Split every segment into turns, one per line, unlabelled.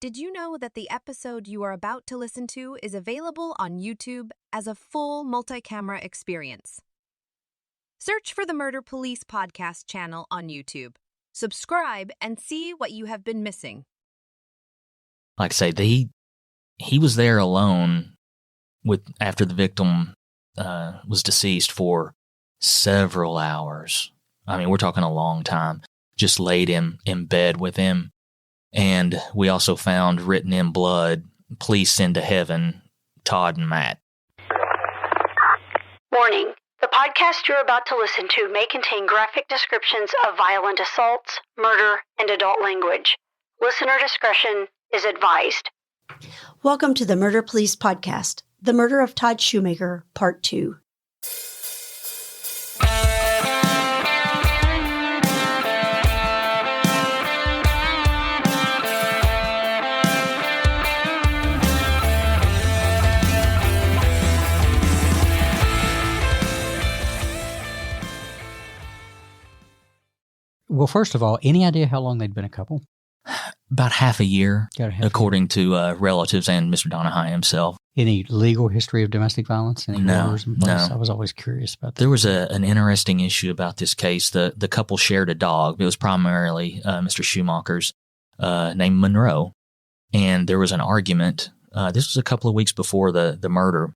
Did you know that the episode you are about to listen to is available on YouTube as a full multi-camera experience? Search for the Murder Police Podcast channel on YouTube. Subscribe and see what you have been missing.
Like I say, he was there alone after the victim was deceased for several hours. I mean, we're talking a long time. Just laid him in bed with him. And we also found written in blood, "Please send to heaven, Todd and Matt."
Warning. The podcast you're about to listen to may contain graphic descriptions of violent assaults, murder, and adult language. Listener discretion is advised.
Welcome to the Murder Police Podcast, The Murder of Todd Schumacher, Part 2.
Well, first of all, any idea how long they'd been a couple?
About half a year, according to relatives and Mr. Donahue himself.
Any legal history of domestic violence? Any orders in place?
No.
I was always curious about that.
There was an interesting issue about this case. The couple shared a dog. It was primarily Mr. Schumacher's, named Monroe. And there was an argument. This was a couple of weeks before the murder.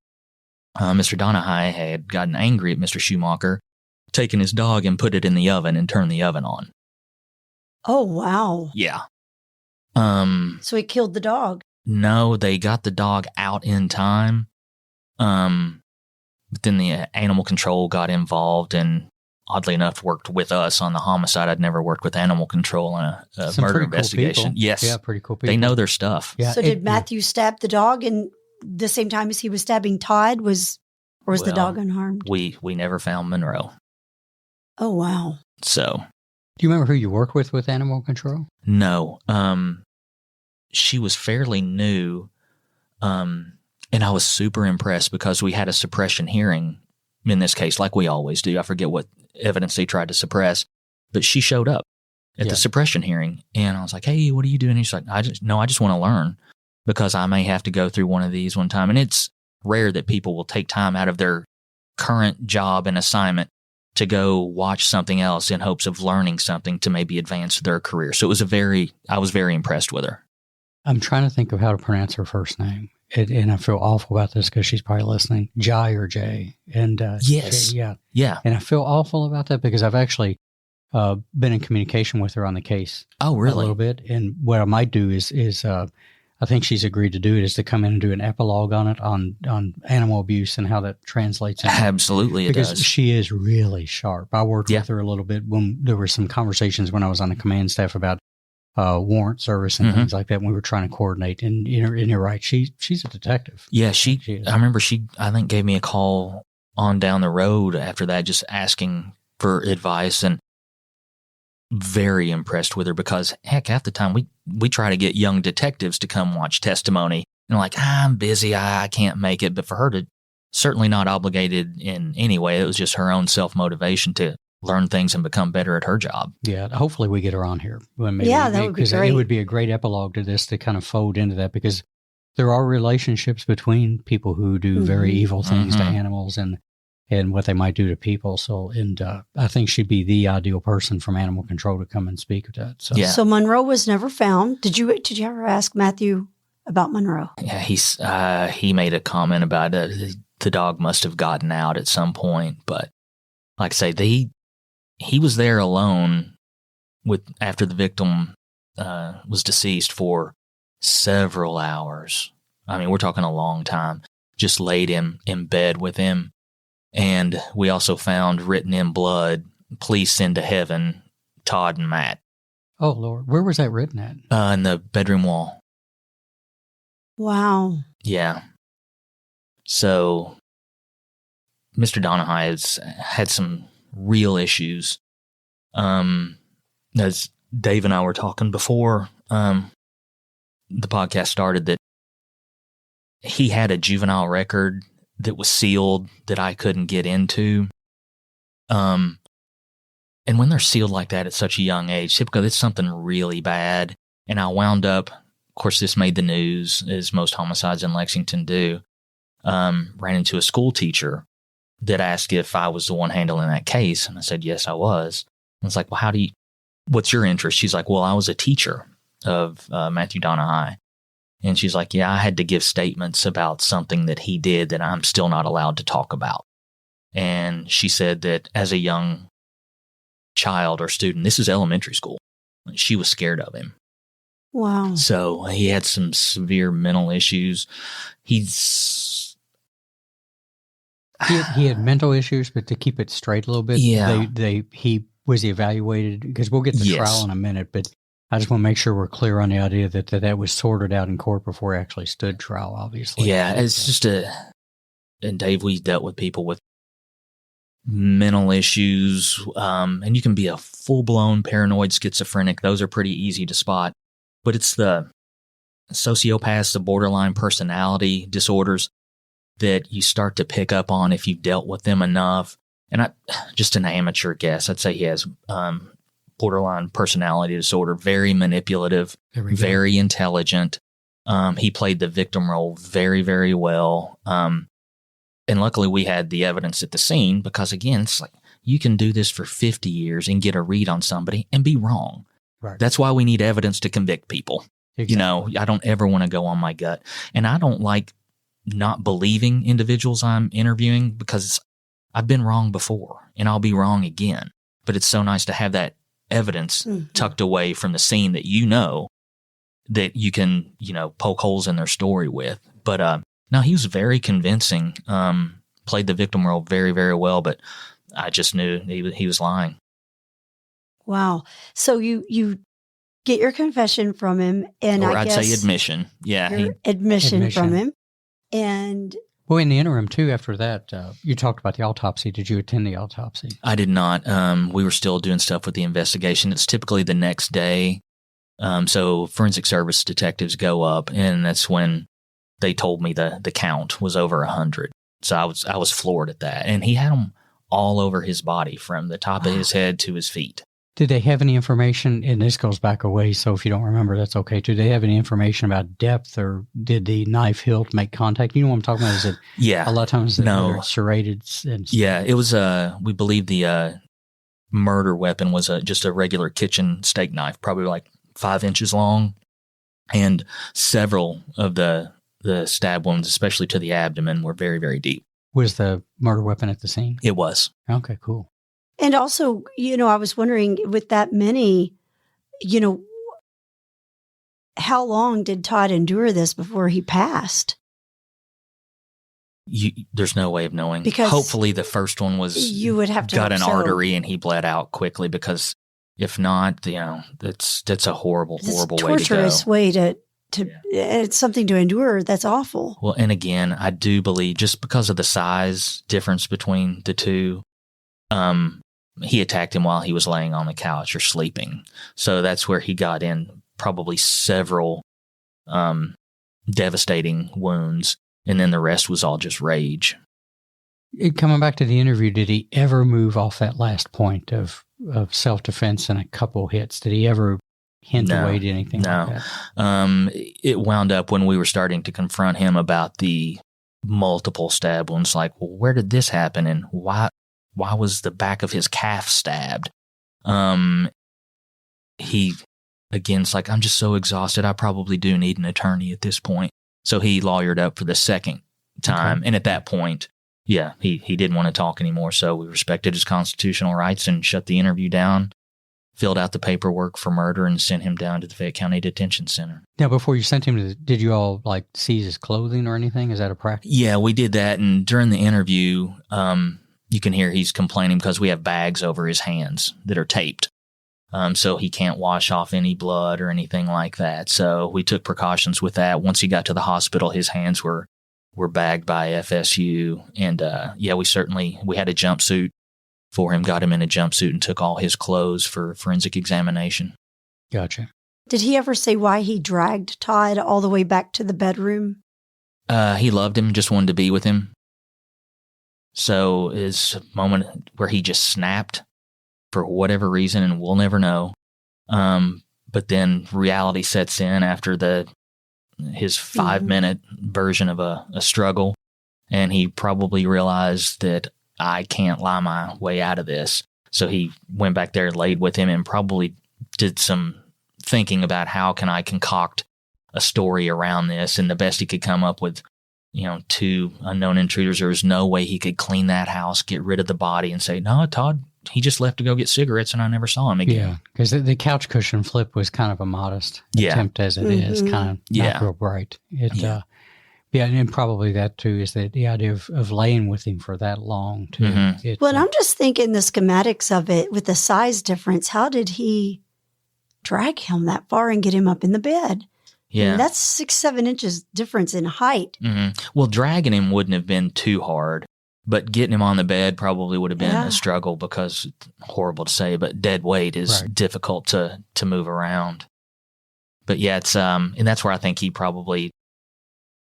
Mr. Donahue had gotten angry at Mr. Schumacher, taken his dog and put it in the oven and turned the oven on.
Oh, wow.
Yeah.
So he killed the dog.
No, they got the dog out in time. But then the animal control got involved and, oddly enough, worked with us on the homicide. I'd never worked with animal control in a murder investigation.
Cool
yes.
Yeah, pretty cool people.
They know their stuff.
Yeah,
So did Matthew stab the dog in the same time as he was stabbing Todd? Or was the dog unharmed?
We never found Monroe.
Oh, wow.
So.
Do you remember who you worked with animal control?
No. She was fairly new, and I was super impressed because we had a suppression hearing in this case, like we always do. I forget what evidence they tried to suppress, but she showed up at the suppression hearing, and I was like, "Hey, what are you doing?" And she's like, I just want to learn because I may have to go through one of these one time." And it's rare that people will take time out of their current job and assignment to go watch something else in hopes of learning something to maybe advance their career. So I was very impressed with her.
I'm trying to think of how to pronounce her first name. And I feel awful about this because she's probably listening. Jai or Jay. And
yes.
Jay,
Yeah.
And I feel awful about that because I've actually been in communication with her on the case.
Oh, really?
A little bit. And what I might do is I think she's agreed to do it, is to come in and do an epilogue on it, on animal abuse and how that translates.
Absolutely, it does.
Because she is really sharp. I worked with her a little bit when there were some conversations when I was on the command staff about warrant service and things like that. When we were trying to coordinate, and you're right, she's a detective.
Yeah, I remember I think gave me a call on down the road after that, just asking for advice, and very impressed with her because heck, half the time we try to get young detectives to come watch testimony and like, I'm busy, I can't make it. But for her to, certainly not obligated in any way, it was just her own self-motivation to learn things and become better at her job.
Yeah, hopefully we get her on here. That would be great. Because it would be a great epilogue to this to kind of fold into that, because there are relationships between people who do very evil things to animals and what they might do to people. So, I think she'd be the ideal person from animal control to come and speak of that. So,
So Monroe was never found. Did you ever ask Matthew about Monroe?
Yeah, he made a comment about it. The dog must have gotten out at some point, but like I say, he was there alone after the victim was deceased for several hours. I mean, we're talking a long time. Just laid him in bed with him. And we also found written in blood, "Please send to heaven, Todd and Matt."
Oh, Lord. Where was that written at?
In the bedroom wall.
Wow.
Yeah. So Mr. Donahue has had some real issues. As Dave and I were talking before the podcast started, that he had a juvenile record that was sealed that I couldn't get into. And when they're sealed like that at such a young age, typically it's something really bad. And I wound up course, this made the news, as most homicides in Lexington do. Ran into a school teacher that asked if I was the one handling that case. And I said, yes, I was. I was like, well, what's your interest? She's like, well, I was a teacher of Matthew Donna High. And she's like, yeah, I had to give statements about something that he did that I'm still not allowed to talk about. And she said that as a young child or student, this is elementary school, she was scared of him.
Wow.
So he had some severe mental issues. He
had mental issues, but to keep it straight a little bit, he was evaluated, because we'll get to trial in a minute, but I just want to make sure we're clear on the idea that was sorted out in court before he actually stood trial, obviously.
Yeah, it's just and Dave, we dealt with people with mental issues, and you can be a full-blown paranoid schizophrenic. Those are pretty easy to spot. But it's the sociopaths, the borderline personality disorders that you start to pick up on if you've dealt with them enough. And just an amateur guess, I'd say he has borderline personality disorder, very manipulative, very intelligent. He played the victim role very, very well. And luckily we had the evidence at the scene, because again, it's like you can do this for 50 years and get a read on somebody and be wrong.
Right.
That's why we need evidence to convict people. Exactly. I don't ever want to go on my gut. And I don't like not believing individuals I'm interviewing, because I've been wrong before and I'll be wrong again. But it's so nice to have that evidence tucked away from the scene that that you can, poke holes in their story with. But no, he was very convincing, played the victim role very, very well, but I just knew he was lying.
Wow. So you get your confession from him, and
I'd say admission. Yeah.
Admission from him. And
well, in the interim too, after that, you talked about the autopsy. Did you attend the autopsy?
I did not. We were still doing stuff with the investigation. It's typically the next day. So forensic service detectives go up, and that's when they told me the count was over 100. So I was floored at that. And he had them all over his body, from the top of his head to his feet.
Did they have any information, and this goes back a ways, so if you don't remember, that's okay. Did they have any information about depth, or did the knife hilt make contact? You know what I'm talking about? Is it, a lot of times they're serrated.
Yeah, it was, we believe the murder weapon was just a regular kitchen steak knife, probably like 5 inches long, and several of the stab wounds, especially to the abdomen, were very, very deep.
Was the murder weapon at the scene?
It was.
Okay, cool.
And also, I was wondering, with that many, how long did Todd endure this before he passed?
There's no way of knowing.
Because
hopefully the first one
you would have to
got an artery and he bled out quickly, because if not, that's a horrible way to go.
Torturous way to it's something to endure. That's awful.
Well, and again, I do believe, just because of the size difference between the two, he attacked him while he was laying on the couch or sleeping. So that's where he got in probably several devastating wounds, and then the rest was all just rage.
Coming back to the interview, did he ever move off that last point of self-defense and a couple hits? Did he ever hint away to anything like that?
It wound up when we were starting to confront him about the multiple stab wounds, like, well, where did this happen, and why was the back of his calf stabbed? He, again's like, I'm just so exhausted. I probably do need an attorney at this point. So he lawyered up for the second time. Okay. And at that point, he didn't want to talk anymore. So we respected his constitutional rights and shut the interview down, filled out the paperwork for murder, and sent him down to the Fayette County Detention Center.
Now, before you sent him did you all seize his clothing or anything? Is that a practice?
Yeah, we did that. And during the interview, you can hear he's complaining because we have bags over his hands that are taped. So he can't wash off any blood or anything like that. So we took precautions with that. Once he got to the hospital, his hands were bagged by FSU. And we had a jumpsuit for him, got him in a jumpsuit, and took all his clothes for forensic examination.
Gotcha.
Did he ever say why he dragged Todd all the way back to the bedroom?
He loved him, just wanted to be with him. So is a moment where he just snapped for whatever reason, and we'll never know. But then reality sets in after the his 5-minute version of a struggle. And he probably realized that I can't lie my way out of this. So he went back there, laid with him, and probably did some thinking about how can I concoct a story around this. And the best he could come up with, 2 unknown intruders. There was no way he could clean that house, get rid of the body, and say, no, Todd, he just left to go get cigarettes and I never saw him again.
Yeah, because the couch cushion flip was kind of a modest attempt as it is, kind of not real bright. And probably that too is that the idea of laying with him for that long too.
Well, I'm just thinking the schematics of it with the size difference. How did he drag him that far and get him up in the bed?
Yeah.
I mean, that's 6-7 inches difference in height.
Well, dragging him wouldn't have been too hard. But getting him on the bed probably would have been a struggle because, it's horrible to say, but dead weight is difficult to move around. But yeah, it's and that's where I think he probably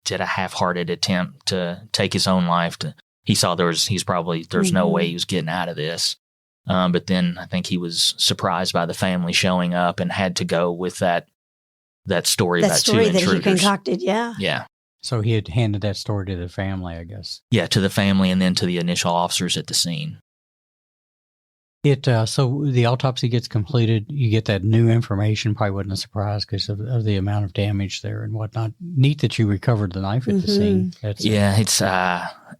did a half-hearted attempt to take his own life. He saw there's no way he was getting out of this. But then I think he was surprised by the family showing up and had to go with that story about 2 intruders. That story that he concocted, Yeah.
So he had handed that story to the family, I guess.
Yeah, to the family and then to the initial officers at the scene.
So the autopsy gets completed. You get that new information. Probably wasn't a surprise because of the amount of damage there and whatnot. Neat that you recovered the knife at the scene.
It's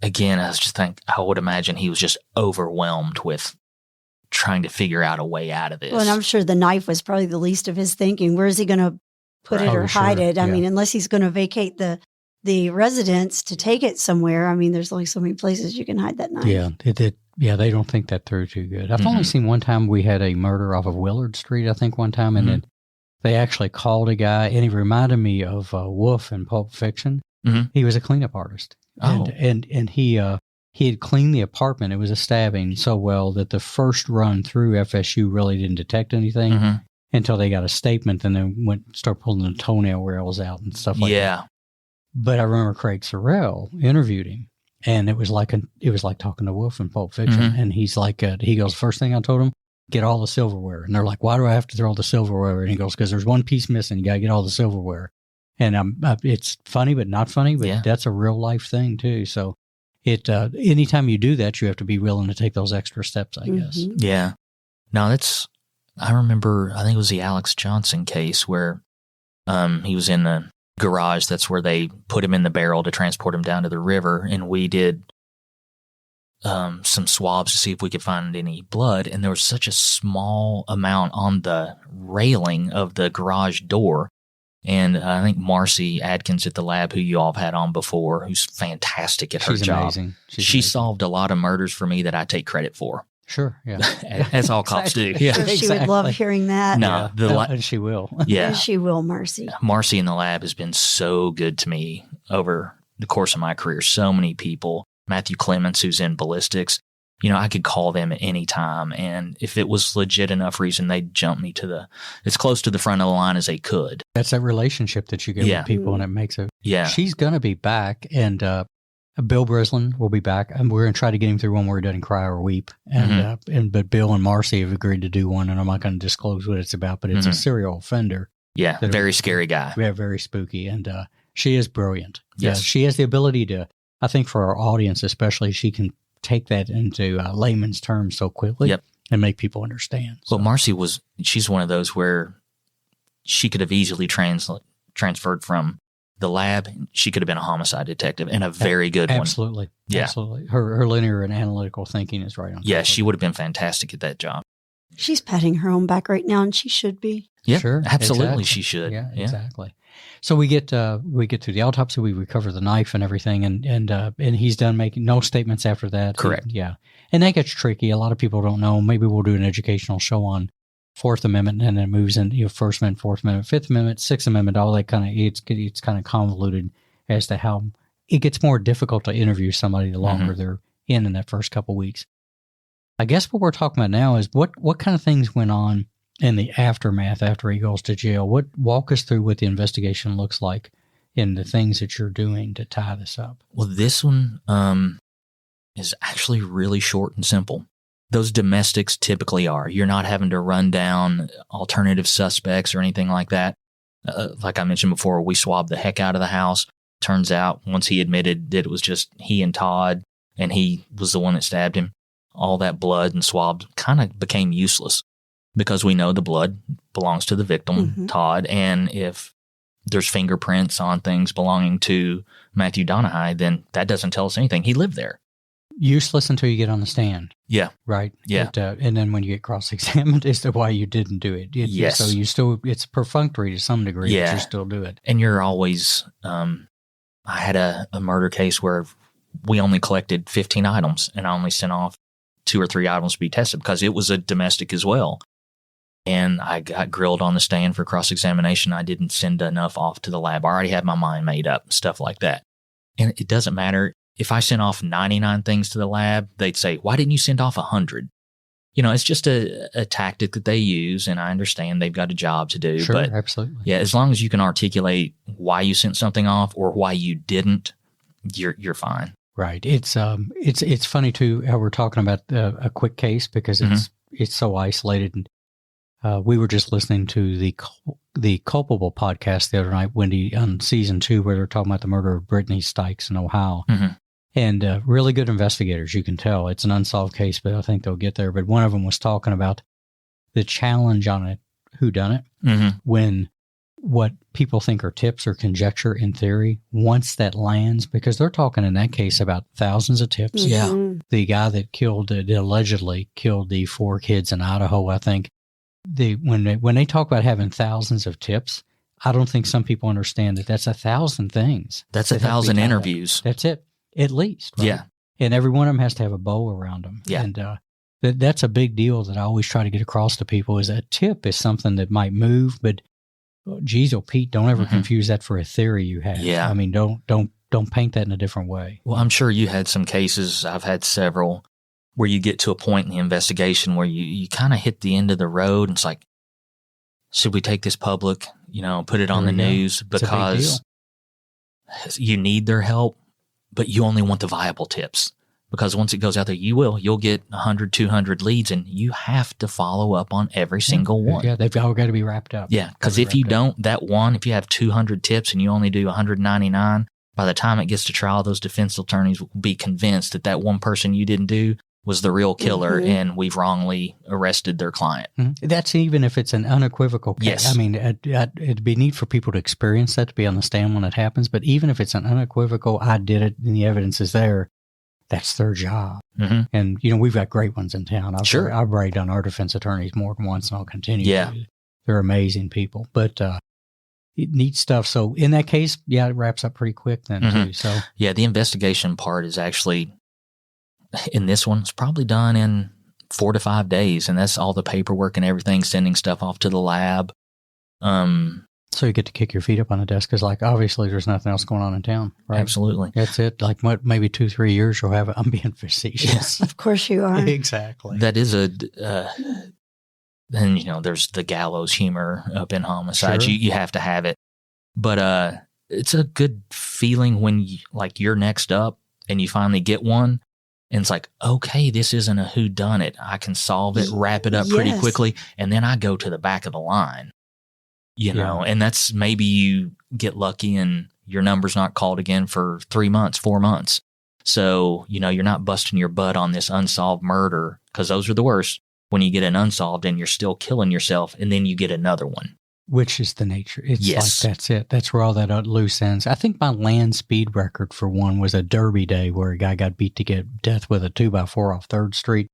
again, I would imagine he was just overwhelmed with trying to figure out a way out of this.
Well, and I'm sure the knife was probably the least of his thinking. Where is he going to put it or hide it? I mean, unless he's going to vacate the residence to take it somewhere. I mean, there's only so many places you can hide that knife.
Yeah, they don't think that through too good. I've only seen one time we had a murder off of Willard Street, I think one time, and then they actually called a guy, and he reminded me of Wolf in Pulp Fiction. He was a cleanup artist. And he had cleaned the apartment. It was a stabbing so well that the first run through FSU really didn't detect anything until they got a statement and then start pulling the toenail rails out and stuff like that. But I remember Craig Sorrell interviewed him, and it was like talking to Wolf in Pulp Fiction. And he's like, he goes, first thing I told him, get all the silverware. And they're like, why do I have to throw all the silverware? And he goes, because there's one piece missing. You got to get all the silverware. And it's funny, but not funny. But that's a real life thing too. So anytime you do that, you have to be willing to take those extra steps, I guess.
Yeah. No, I remember, I think it was the Alex Johnson case where he was in the garage. That's where they put him in the barrel to transport him down to the river. And we did some swabs to see if we could find any blood. And there was such a small amount on the railing of the garage door. And I think Marcy Adkins at the lab, who you all have had on before, who's fantastic at her job.
Amazing.
She solved a lot of murders for me that I take credit for.
Sure, yeah.
As all cops do.
Yeah, sure, she would love hearing that.
No,
and she will.
Yeah.
And she will, Marcy.
Marcy in the lab has been so good to me over the course of my career. So many people. Matthew Clements, who's in ballistics, I could call them at any time. And if it was legit enough reason, they'd jump me to as close to the front of the line as they could.
That's that relationship that you get with people, and it makes it.
Yeah.
She's going to be back, and Bill Brislin will be back, and we're going to try to get him through one where he doesn't cry or weep. And but Bill and Marcy have agreed to do one, and I'm not going to disclose what it's about, but it's a serial offender.
Yeah, very scary guy.
Yeah, very spooky, and she is brilliant.
Yes.
She has the ability to, I think for our audience especially, she can take that into layman's terms so quickly and make people understand.
Well, Marcy she's one of those where she could have easily transferred from the lab. She could have been a homicide detective and a very good one.
Absolutely. Her linear and analytical thinking is right on.
Yeah, she would have been fantastic at that job.
She's patting her own back right now, and she should be.
Yeah,
sure,
absolutely,
exactly.
She should.
Yeah, exactly. So we get through the autopsy, we recover the knife and everything, and he's done making no statements after that.
Correct.
And that gets tricky. A lot of people don't know. Maybe we'll do an educational show on Fourth Amendment, and then it moves in First Amendment, Fourth Amendment, Fifth Amendment, Sixth Amendment. All that it's kind of convoluted as to how it gets more difficult to interview somebody the longer they're in that first couple weeks. I guess what we're talking about now is what kind of things went on in the aftermath after he goes to jail. Walk us through what the investigation looks like and the things that you're doing to tie this up.
Well, this one is actually really short and simple. Those domestics typically are. You're not having to run down alternative suspects or anything like that. like I mentioned before, we swabbed the heck out of the house. Turns out once he admitted that it was just he and Todd, and he was the one that stabbed him, all that blood and swab kind of became useless because we know the blood belongs to the victim, Todd. And if there's fingerprints on things belonging to Matthew Donahue, then that doesn't tell us anything. He lived there.
Useless until you get on the stand.
Yeah.
Right?
Yeah.
And then when you get cross-examined as to why you didn't do it.
Yes.
So you still, it's perfunctory to some degree, but you still do it.
And you're always, I had a murder case where we only collected 15 items and I only sent off 2 or 3 items to be tested because it was a domestic as well. And I got grilled on the stand for cross-examination. I didn't send enough off to the lab. I already had my mind made up, stuff like that. And it doesn't matter. If I sent off 99 things to the lab, they'd say, why didn't you send off 100? You know, it's just a tactic that they use, and I understand they've got a job to do.
Sure,
but
absolutely.
Yeah, as long as you can articulate why you sent something off or why you didn't, you're fine.
Right. It's funny too how we're talking about a quick case because it's so isolated. And we were just listening to the Culpable podcast the other night, Wendy, on season 2, where they're talking about the murder of Brittany Stykes in Ohio. And really good investigators, you can tell. It's an unsolved case, but I think they'll get there. But one of them was talking about the challenge on it, whodunit, when what people think are tips or conjecture in theory, once that lands, because they're talking in that case about thousands of tips.
Yeah.
The guy that allegedly killed the 4 kids in Idaho, I think, when they talk about having thousands of tips, I don't think some people understand that that's 1,000 things.
That's 1,000 interviews.
That's it. At least. Right?
Yeah.
And every one of them has to have a bow around them.
Yeah.
And that's a big deal that I always try to get across to people is a tip is something that might move, but geez, Pete, don't ever confuse that for a theory you have.
Yeah.
I mean, don't paint that in a different way.
Well, I'm sure you had some cases, I've had several, where you get to a point in the investigation where you kind of hit the end of the road and it's like, should we take this public, put it on the news because you need their help, but you only want the viable tips. Because once it goes out there, you'll get 100, 200 leads and you have to follow up on every single one.
Yeah, they've all got to be wrapped up.
Yeah, because if you don't, if you have 200 tips and you only do 199, by the time it gets to trial, those defense attorneys will be convinced that one person you didn't do was the real killer and we've wrongly arrested their client.
That's even if it's an unequivocal case.
Yes.
I mean, it'd be neat for people to experience that, to be on the stand when it happens. But even if it's an unequivocal, I did it and the evidence is there, that's their job. And, we've got great ones in town. I've bragged on our defense attorneys more than once and I'll continue to. They're amazing people. But neat stuff. So in that case, it wraps up pretty quick then too. So
yeah, the investigation part is actually, in this one, it's probably done in 4 to 5 days. And that's all the paperwork and everything, sending stuff off to the lab.
So you get to kick your feet up on the desk because, obviously there's nothing else going on in town, right?
Absolutely.
That's it. Maybe 2-3 years you'll have it. I'm being facetious.
Of course you are.
Exactly.
That is then, there's the gallows humor up in homicide.
Sure.
You have to have it. But it's a good feeling when you're next up and you finally get one. And it's like, okay, this isn't a whodunit. I can solve it, wrap it up pretty quickly, and then I go to the back of the line. And that's maybe you get lucky and your number's not called again for 3 months, 4 months. So, you're not busting your butt on this unsolved murder because those are the worst when you get an unsolved and you're still killing yourself and then you get another one.
Which is the nature. It's that's it. That's where all that loose ends. I think my land speed record for one was a Derby day where a guy got beat to get death with a 2x4 off 3rd Street.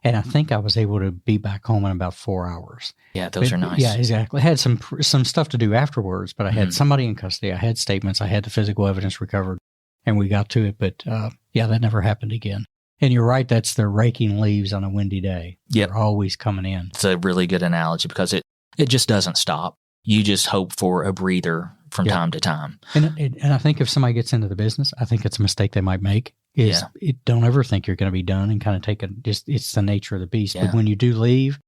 And I think I was able to be back home in about 4 hours.
Yeah, those are nice.
Yeah, exactly. I had some stuff to do afterwards, but I had somebody in custody. I had statements. I had the physical evidence recovered, and we got to it. But that never happened again. And you're right. That's the raking leaves on a windy day.
Yep.
They're always coming in.
It's a really good analogy because it just doesn't stop. You just hope for a breather from time to time.
And I think if somebody gets into the business, I think it's a mistake they might make. Don't ever think you're going to be done and kind of take it's the nature of the beast. Yeah. But when you do leave,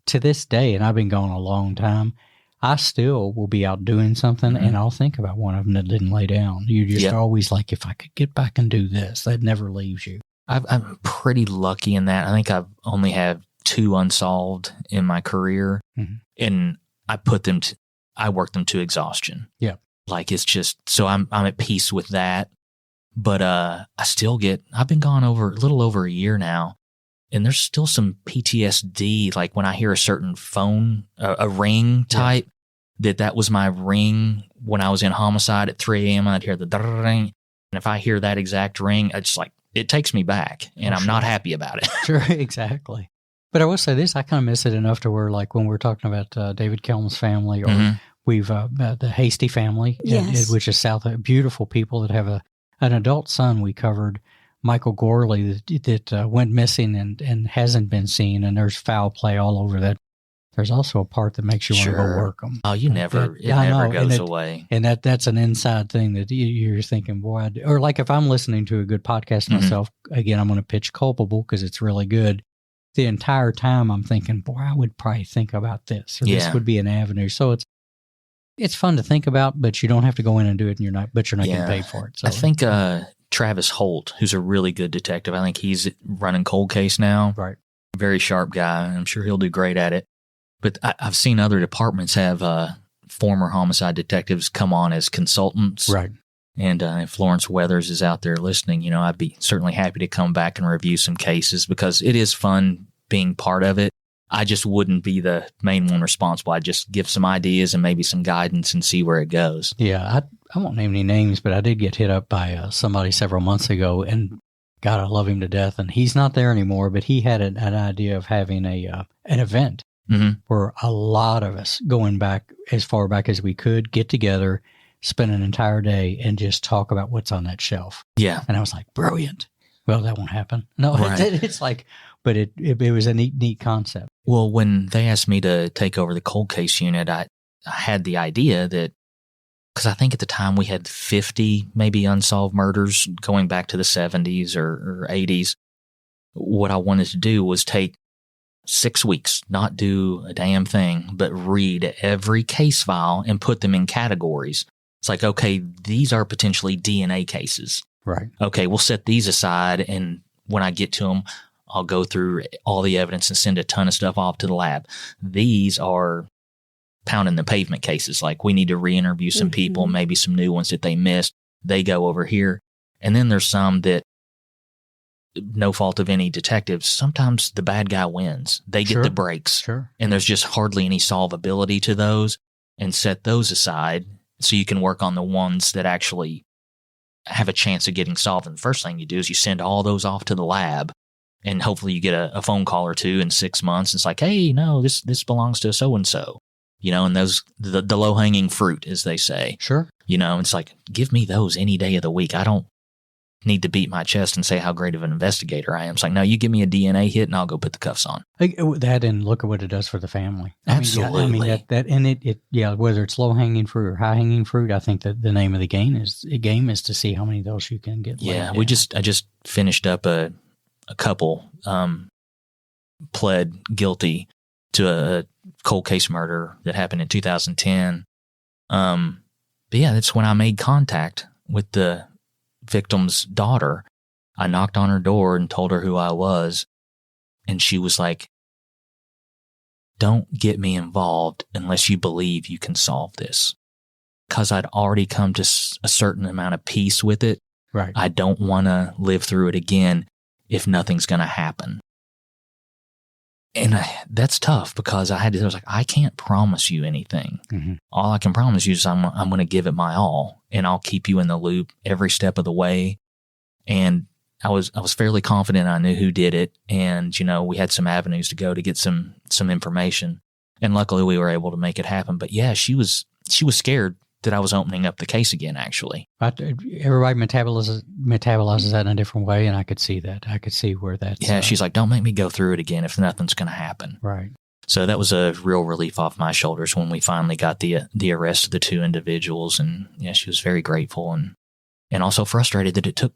to this day, and I've been gone a long time, I still will be out doing something and I'll think about one of them that didn't lay down. You're just always like, if I could get back and do this, that never leaves you.
I'm pretty lucky in that. I think I've only had 2 unsolved in my career and I put them I work them to exhaustion.
Yeah.
Like it's just, so I'm at peace with that. But I still I've been gone over a little over a year now, and there's still some PTSD. Like when I hear a certain phone, a ring type, that was my ring when I was in homicide at 3 a.m. I'd hear the ring. And if I hear that exact ring, it's like, it takes me back, and I'm not happy about it.
Sure, exactly. But I will say this, I kind of miss it enough to where, like, when we're talking about David Kelm's family, or we've the Hasty family, which is beautiful people that have an adult son. We covered Michael Gorley that went missing and hasn't been seen, and there's foul play all over that. There's also a part that makes you want to go work them.
Oh, it never goes away.
And that's an inside thing that you're thinking, boy, or like if I'm listening to a good podcast myself, again, I'm going to pitch Culpable because it's really good. The entire time I'm thinking, boy, I would probably think about this, or this would be an avenue. So it's fun to think about, but you don't have to go in and do it, and you're not getting paid for it. So
I think Travis Holt, who's a really good detective, I think he's running cold case now.
Right.
Very sharp guy. I'm sure he'll do great at it. But I've seen other departments have former homicide detectives come on as consultants.
Right.
And if Florence Weathers is out there listening, I'd be certainly happy to come back and review some cases because it is fun being part of it. I just wouldn't be the main one responsible. I'd just give some ideas and maybe some guidance and see where it goes.
Yeah, I won't name any names, but I did get hit up by somebody several months ago, and God, I love him to death. And he's not there anymore, but he had an idea of having an event where a lot of us, going back as far back as we could, get together, spend an entire day, and just talk about what's on that shelf.
Yeah.
And I was like, brilliant. Well, that won't happen. No,
right.
It's like, but it was a neat concept.
Well, when they asked me to take over the cold case unit, I had the idea that, because I think at the time we had 50 maybe unsolved murders going back to the 70s or 80s. What I wanted to do was take 6 weeks, not do a damn thing, but read every case file and put them in categories. It's like, okay, these are potentially DNA cases.
Right.
Okay, we'll set these aside, and when I get to them, I'll go through all the evidence and send a ton of stuff off to the lab. These are pounding the pavement cases. Like, we need to re-interview some people, maybe some new ones that they missed. They go over here. And then there's some that, no fault of any detectives, sometimes the bad guy wins. They get the breaks.
Sure.
And there's just hardly any solvability to those, and set those aside so you can work on the ones that actually have a chance of getting solved. And the first thing you do is you send all those off to the lab, and hopefully you get a phone call or two in 6 months. It's like, hey, no, this belongs to so-and-so, and those, the low-hanging fruit, as they say.
Sure.
It's like, give me those any day of the week. I don't need to beat my chest and say how great of an investigator I am. It's like, no, you give me a DNA hit and I'll go put the cuffs on.
That, and look at what it does for the family.
Absolutely.
Whether it's low-hanging fruit or high-hanging fruit, I think that the name of the game is to see how many of those you can get.
Yeah, I just finished up a couple pled guilty to a cold case murder that happened in 2010. But yeah, that's when I made contact with the victim's daughter. I knocked on her door and told her who I was, and she was like, don't get me involved unless you believe you can solve this. Because I'd already come to a certain amount of peace with it.
Right.
I don't want to live through it again if nothing's going to happen. And that's tough, because I was like, I can't promise you anything. All I can promise you is I'm going to give it my all, and I'll keep you in the loop every step of the way. And I was fairly confident I knew who did it, and we had some avenues to go to get some information, and luckily we were able to make it happen. But yeah, she was scared that I was opening up the case again, actually.
Everybody metabolizes that in a different way, and I could see that. I could see where that's...
Yeah, she's like, don't make me go through it again if nothing's going to happen.
Right.
So that was a real relief off my shoulders when we finally got the arrest of the two individuals, and yeah, she was very grateful and also frustrated that it took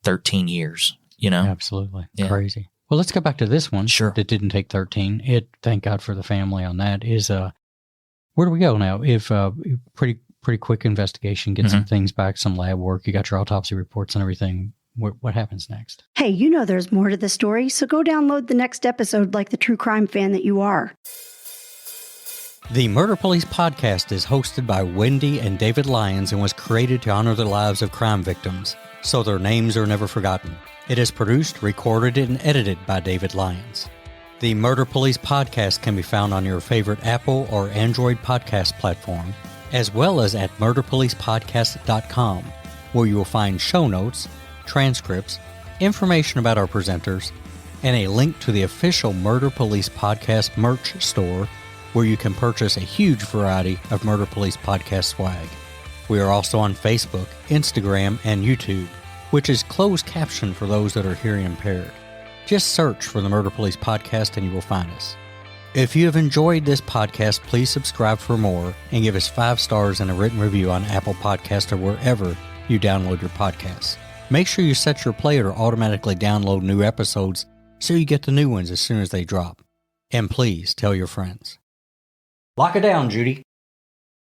13 years,
Absolutely.
Yeah.
Crazy. Well, let's go back to this one.
Sure.
That didn't take 13. Thank God for the family on that. Is where do we go now? If pretty quick investigation, get some things back, some lab work, you got your autopsy reports and everything. What happens next?
Hey, there's more to the story, so go download the next episode like the true crime fan that you are.
The Murder Police podcast is hosted by Wendy and David Lyons and was created to honor the lives of crime victims, so their names are never forgotten. It is produced, recorded, and edited by David Lyons. The Murder Police podcast can be found on your favorite Apple or Android podcast platform, as well as at murderpolicepodcast.com, where you will find show notes, transcripts, information about our presenters, and a link to the official Murder Police Podcast merch store, where you can purchase a huge variety of Murder Police Podcast swag. We are also on Facebook, Instagram, and YouTube, which is closed caption for those that are hearing impaired. Just search for the Murder Police Podcast and you will find us. If you have enjoyed this podcast, please subscribe for more and give us 5 stars and a written review on Apple Podcasts or wherever you download your podcasts. Make sure you set your player to automatically download new episodes so you get the new ones as soon as they drop. And please tell your friends. Lock it down, Judy.